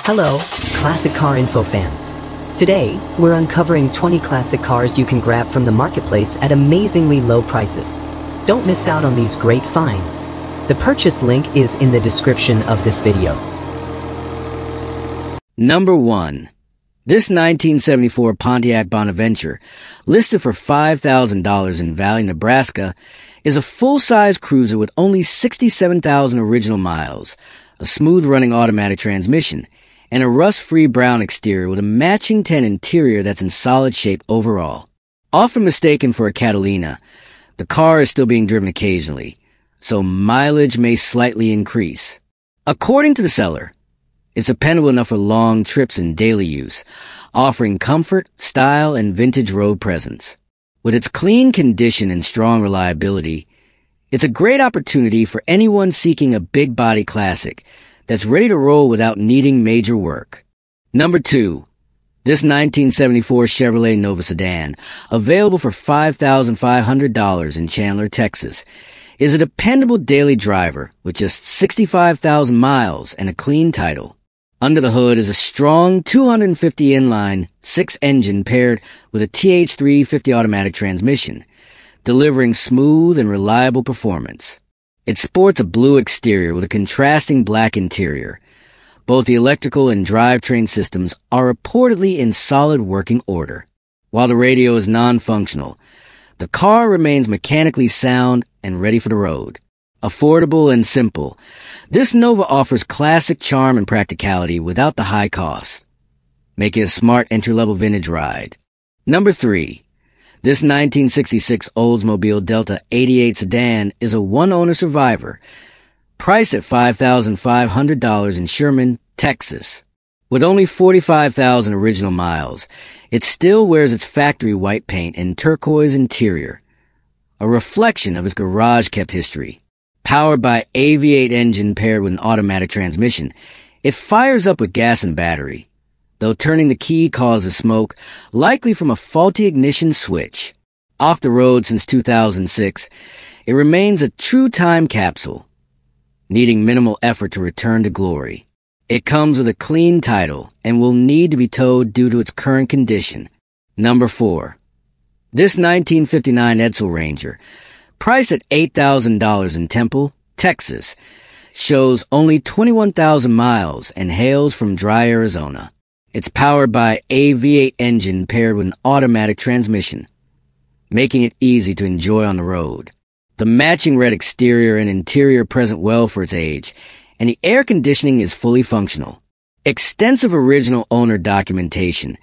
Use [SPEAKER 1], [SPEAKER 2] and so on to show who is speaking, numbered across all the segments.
[SPEAKER 1] Hello, Classic Car Info fans. Today, we're uncovering 20 classic cars you can grab from the marketplace at amazingly low prices. Don't miss out on these great finds. The purchase link is in the description of this video.
[SPEAKER 2] Number 1. This 1974 Pontiac Bonaventure, listed for $5,000 in Valley, Nebraska, is a full-size cruiser with only 67,000 original miles, a smooth-running automatic transmission, and a rust-free brown exterior with a matching tan interior that's in solid shape overall. Often mistaken for a Catalina, the car is still being driven occasionally, so mileage may slightly increase. According to the seller, it's dependable enough for long trips and daily use, offering comfort, style, and vintage road presence. With its clean condition and strong reliability, it's a great opportunity for anyone seeking a big-body classic that's ready to roll without needing major work. Number 2. This 1974 Chevrolet Nova sedan, available for $5,500 in Chandler, Texas, is a dependable daily driver with just 65,000 miles and a clean title. Under the hood is a strong 250 inline 6-engine paired with a TH350 automatic transmission, delivering smooth and reliable performance. It sports a blue exterior with a contrasting black interior. Both the electrical and drivetrain systems are reportedly in solid working order. While the radio is non-functional, the car remains mechanically sound and ready for the road. Affordable and simple, this Nova offers classic charm and practicality without the high cost. Make it a smart entry-level vintage ride. Number 3. This 1966 Oldsmobile Delta 88 sedan is a one-owner survivor, priced at $5,500 in Sherman, Texas. With only 45,000 original miles, it still wears its factory white paint and turquoise interior, a reflection of its garage-kept history. Powered by a V8 engine paired with an automatic transmission, it fires up with gas and battery, though turning the key causes smoke, likely from a faulty ignition switch. Off the road since 2006, it remains a true time capsule, needing minimal effort to return to glory. It comes with a clean title and will need to be towed due to its current condition. Number 4. This 1959 Edsel Ranger, priced at $8,000 in Temple, Texas, shows only 21,000 miles and hails from Dry, Arizona. It's powered by a V8 engine paired with an automatic transmission, making it easy to enjoy on the road. The matching red exterior and interior present well for its age, and the air conditioning is fully functional. Extensive original owner documentation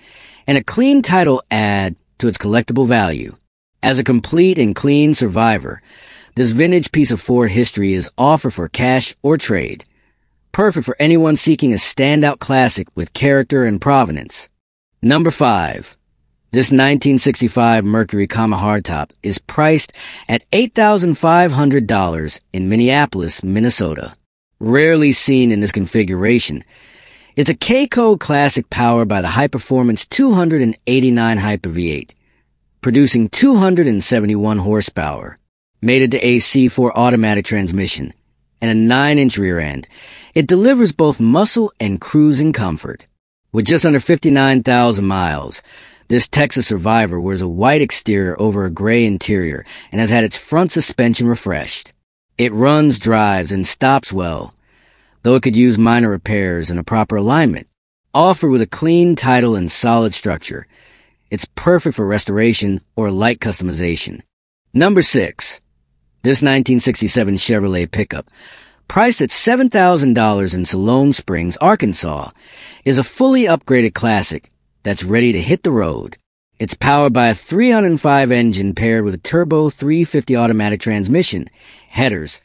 [SPEAKER 2] and a clean title add to its collectible value. As a complete and clean survivor, this vintage piece of Ford history is offered for cash or trade. Perfect for anyone seeking a standout classic with character and provenance. Number 5. This 1965 Mercury Comma hardtop is priced at $8,500 in Minneapolis, Minnesota. Rarely seen in this configuration, it's a K-Code classic powered by the high-performance 289 Hyper V8, producing 271 horsepower, mated to a C4 automatic transmission, and a 9-inch rear end. It delivers both muscle and cruising comfort. With just under 59,000 miles, this Texas Survivor wears a white exterior over a gray interior and has had its front suspension refreshed. It runs, drives, and stops well, though it could use minor repairs and a proper alignment. Offered with a clean title and solid structure, it's perfect for restoration or light customization. Number 6. This 1967 Chevrolet pickup, priced at $7,000 in Siloam Springs, Arkansas, is a fully upgraded classic that's ready to hit the road. It's powered by a 305 engine paired with a turbo 350 automatic transmission, headers,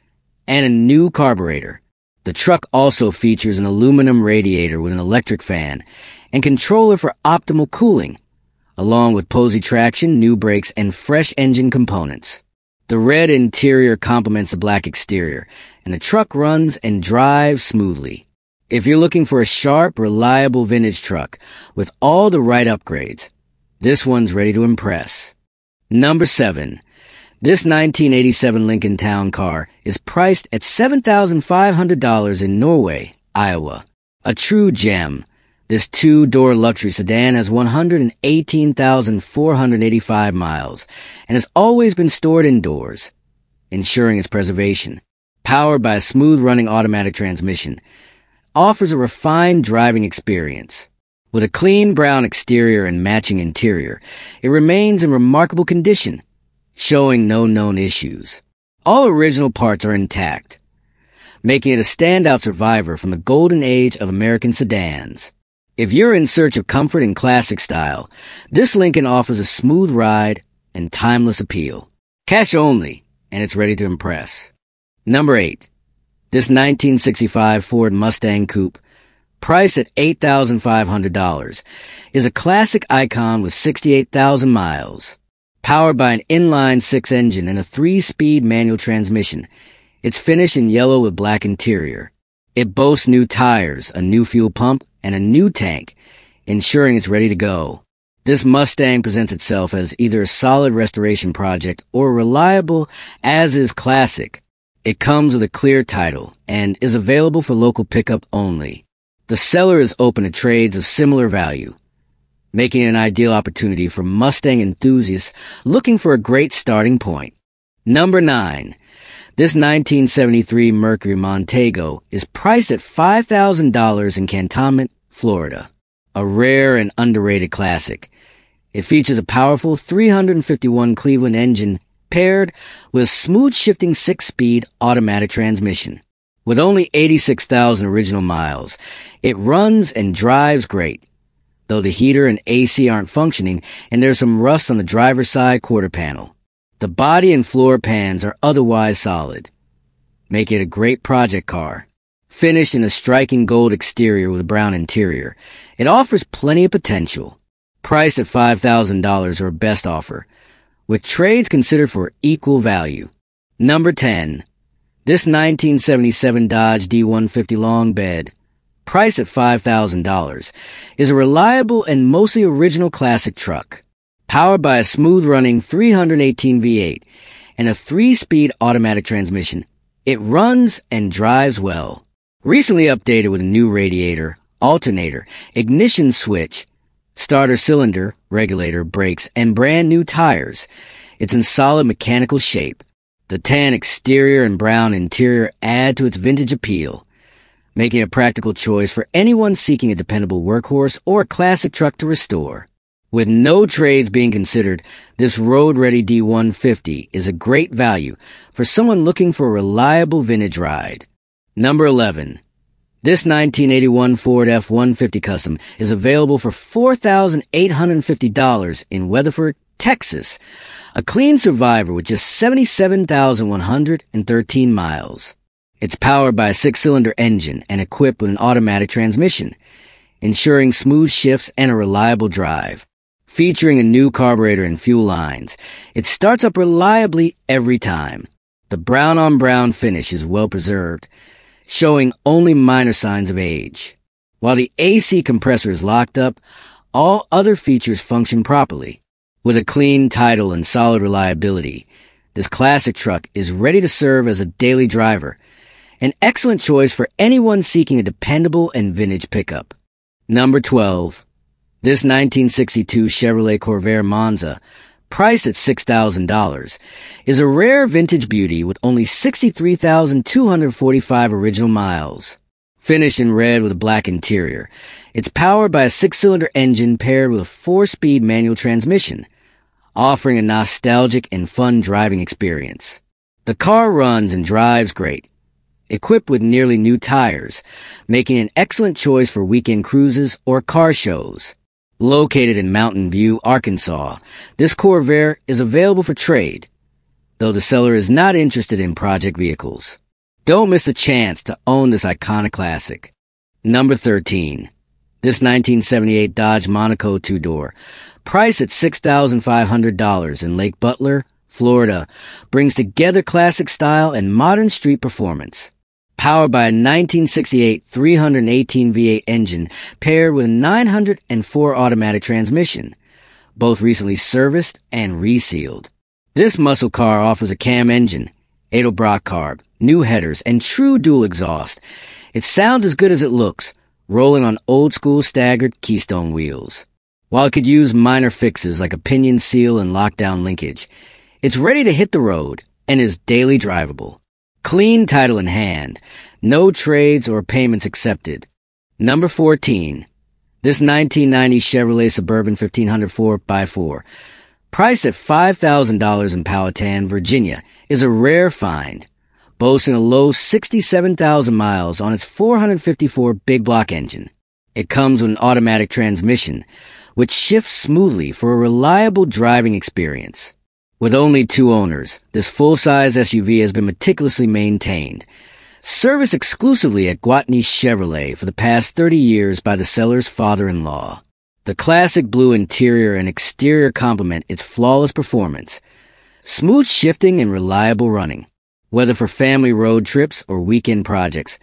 [SPEAKER 2] and a new carburetor. The truck also features an aluminum radiator with an electric fan and controller for optimal cooling, along with Posey traction, new brakes, and fresh engine components. The red interior complements the black exterior, and the truck runs and drives smoothly. If you're looking for a sharp, reliable vintage truck with all the right upgrades, this one's ready to impress. Number 7. This 1987 Lincoln Town Car is priced at $7,500 in Norway, Iowa. A true gem, this two-door luxury sedan has 118,485 miles and has always been stored indoors, ensuring its preservation. Powered by a smooth-running automatic transmission, offers a refined driving experience. With a clean brown exterior and matching interior, it remains in remarkable condition, showing no known issues. All original parts are intact, making it a standout survivor from the golden age of American sedans. If you're in search of comfort and classic style, this Lincoln offers a smooth ride and timeless appeal. Cash only, and it's ready to impress. Number 8. This 1965 Ford Mustang Coupe, priced at $8,500, is a classic icon with 68,000 miles. Powered by an inline-six engine and a 3-speed manual transmission, it's finished in yellow with black interior. It boasts new tires, a new fuel pump, and a new tank, ensuring it's ready to go. This Mustang presents itself as either a solid restoration project or a reliable as-is classic. It comes with a clear title and is available for local pickup only. The seller is open to trades of similar value, making it an ideal opportunity for Mustang enthusiasts looking for a great starting point. Number 9. This 1973 Mercury Montego is priced at $5,000 in Cantonment, Florida. A rare and underrated classic. It features a powerful 351 Cleveland engine paired with a smooth-shifting 6-speed automatic transmission. With only 86,000 original miles, it runs and drives great, though the heater and AC aren't functioning and there's some rust on the driver's side quarter panel. The body and floor pans are otherwise solid, making it a great project car. Finished in a striking gold exterior with a brown interior, it offers plenty of potential. Priced at $5,000 or best offer, with trades considered for equal value. Number 10. This 1977 Dodge D150 long bed, priced at $5,000, is a reliable and mostly original classic truck. Powered by a smooth-running 318 V8 and a 3-speed automatic transmission, it runs and drives well. Recently updated with a new radiator, alternator, ignition switch, starter cylinder, regulator, brakes, and brand new tires, it's in solid mechanical shape. The tan exterior and brown interior add to its vintage appeal, making it a practical choice for anyone seeking a dependable workhorse or a classic truck to restore. With no trades being considered, this road-ready D150 is a great value for someone looking for a reliable vintage ride. Number 11. This 1981 Ford F-150 Custom is available for $4,850 in Weatherford, Texas, a clean survivor with just 77,113 miles. It's powered by a 6-cylinder engine and equipped with an automatic transmission, ensuring smooth shifts and a reliable drive. Featuring a new carburetor and fuel lines, it starts up reliably every time. The brown-on-brown finish is well preserved, showing only minor signs of age. While the AC compressor is locked up, all other features function properly. With a clean title and solid reliability, this classic truck is ready to serve as a daily driver, an excellent choice for anyone seeking a dependable and vintage pickup. Number 12. This 1962 Chevrolet Corvair Monza, priced at $6,000, is a rare vintage beauty with only 63,245 original miles. Finished in red with a black interior, it's powered by a 6-cylinder engine paired with a 4-speed manual transmission, offering a nostalgic and fun driving experience. The car runs and drives great, equipped with nearly new tires, making it an excellent choice for weekend cruises or car shows. Located in Mountain View, Arkansas, this Corvair is available for trade, though the seller is not interested in project vehicles. Don't miss a chance to own this iconic classic. Number 13. This 1978 Dodge Monaco 2-door, priced at $6,500 in Lake Butler, Florida, brings together classic style and modern street performance. Powered by a 1968 318 V8 engine paired with a 904 automatic transmission, both recently serviced and resealed. This muscle car offers a cam engine, Edelbrock carb, new headers, and true dual exhaust. It sounds as good as it looks, rolling on old-school staggered Keystone wheels. While it could use minor fixes like a pinion seal and lockdown linkage, it's ready to hit the road and is daily drivable. Clean title in hand, no trades or payments accepted. Number 14. This 1990 Chevrolet Suburban 1500 4x4, priced at $5,000 in Powhatan, Virginia, is a rare find, boasting a low 67,000 miles on its 454 big block engine. It comes with an automatic transmission, which shifts smoothly for a reliable driving experience. With only 2 owners, this full-size SUV has been meticulously maintained. Serviced exclusively at Gwatney Chevrolet for the past 30 years by the seller's father-in-law. The classic blue interior and exterior complement its flawless performance, smooth shifting and reliable running. Whether for family road trips or weekend projects,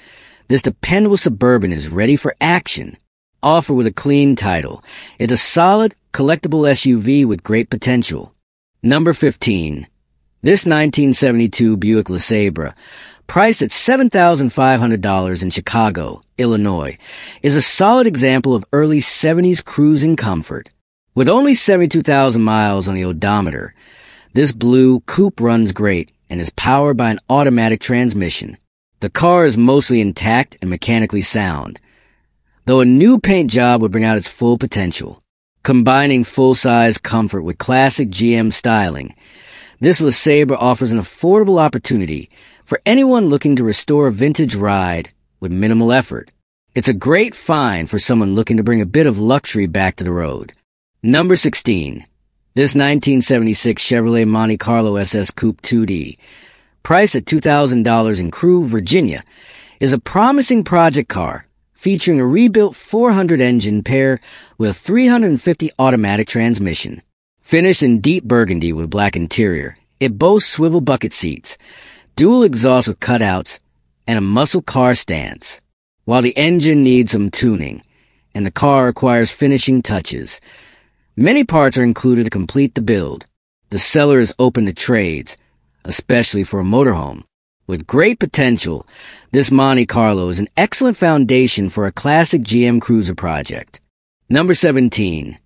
[SPEAKER 2] this dependable Suburban is ready for action. Offered with a clean title, it's a solid, collectible SUV with great potential. Number 15. This 1972 Buick LeSabre, priced at $7,500 in Chicago, Illinois, is a solid example of early 70s cruising comfort. With only 72,000 miles on the odometer, this blue coupe runs great and is powered by an automatic transmission. The car is mostly intact and mechanically sound, though a new paint job would bring out its full potential. Combining full-size comfort with classic GM styling, this LeSabre offers an affordable opportunity for anyone looking to restore a vintage ride with minimal effort. It's a great find for someone looking to bring a bit of luxury back to the road. Number 16. This 1976 Chevrolet Monte Carlo SS Coupe 2D, priced at $2,000 in Crewe, Virginia, is a promising project car featuring a rebuilt 400 engine paired with a 350 automatic transmission. Finished in deep burgundy with black interior, it boasts swivel bucket seats, dual exhaust with cutouts, and a muscle car stance. While the engine needs some tuning, and the car requires finishing touches, many parts are included to complete the build. The seller is open to trades, especially for a motorhome. With great potential, this Monte Carlo is an excellent foundation for a classic GM cruiser project. Number 17.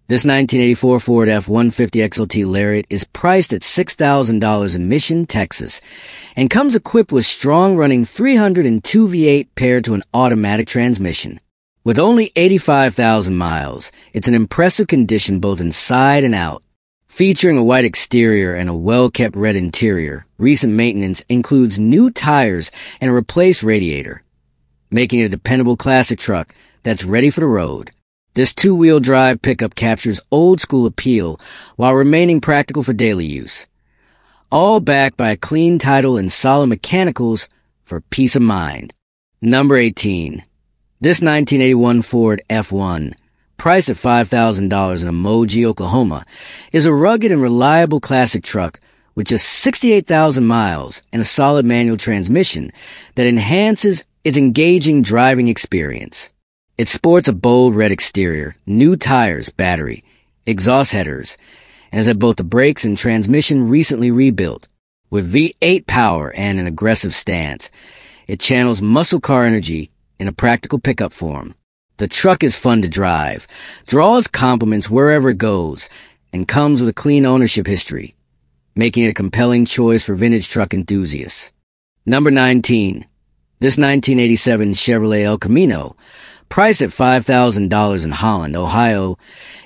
[SPEAKER 2] This 1984 Ford F-150 XLT Lariat is priced at $6,000 in Mission, Texas, and comes equipped with strong-running 302 V8 paired to an automatic transmission. With only 85,000 miles, it's in impressive condition both inside and out. Featuring a white exterior and a well-kept red interior, recent maintenance includes new tires and a replaced radiator, making it a dependable classic truck that's ready for the road. This 2-wheel drive pickup captures old-school appeal while remaining practical for daily use. All backed by a clean title and solid mechanicals for peace of mind. Number 18. This 1981 Ford F1, priced at $5,000 in Emoji, Oklahoma, is a rugged and reliable classic truck with just 68,000 miles and a solid manual transmission that enhances its engaging driving experience. It sports a bold red exterior, new tires, battery, exhaust headers, and has had both the brakes and transmission recently rebuilt. With V8 power and an aggressive stance, it channels muscle car energy in a practical pickup form. The truck is fun to drive, draws compliments wherever it goes, and comes with a clean ownership history, making it a compelling choice for vintage truck enthusiasts. Number 19. This 1987 Chevrolet El Camino, priced at $5,000 in Holland, Ohio,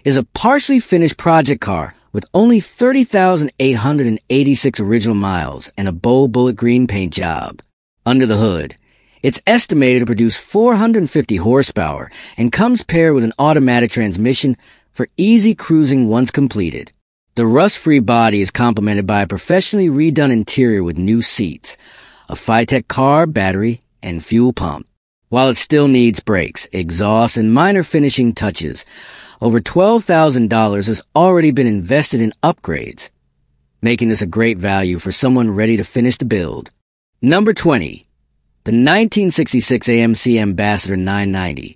[SPEAKER 2] is a partially finished project car with only 30,886 original miles and a bold bullet green paint job. Under the hood, it's estimated to produce 450 horsepower and comes paired with an automatic transmission for easy cruising once completed. The rust-free body is complemented by a professionally redone interior with new seats, a Phytec car, battery, and fuel pump. While it still needs brakes, exhaust, and minor finishing touches, over $12,000 has already been invested in upgrades, making this a great value for someone ready to finish the build. Number 20. The 1966 AMC Ambassador 990,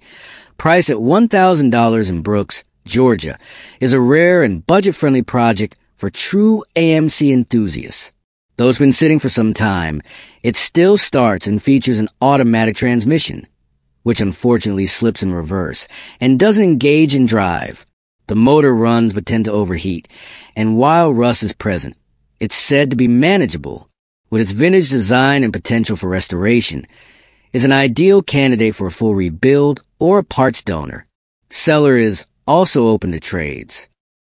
[SPEAKER 2] priced at $1,000 in Brooks, Georgia, is a rare and budget-friendly project for true AMC enthusiasts. Though it's been sitting for some time, it still starts and features an automatic transmission. which unfortunately slips in reverse, and doesn't engage in drive. The motor runs but tend to overheat, and while rust is present, it's said to be manageable. With its vintage design and potential for restoration, it's an ideal candidate for a full rebuild or a parts donor. Seller is also open to trades.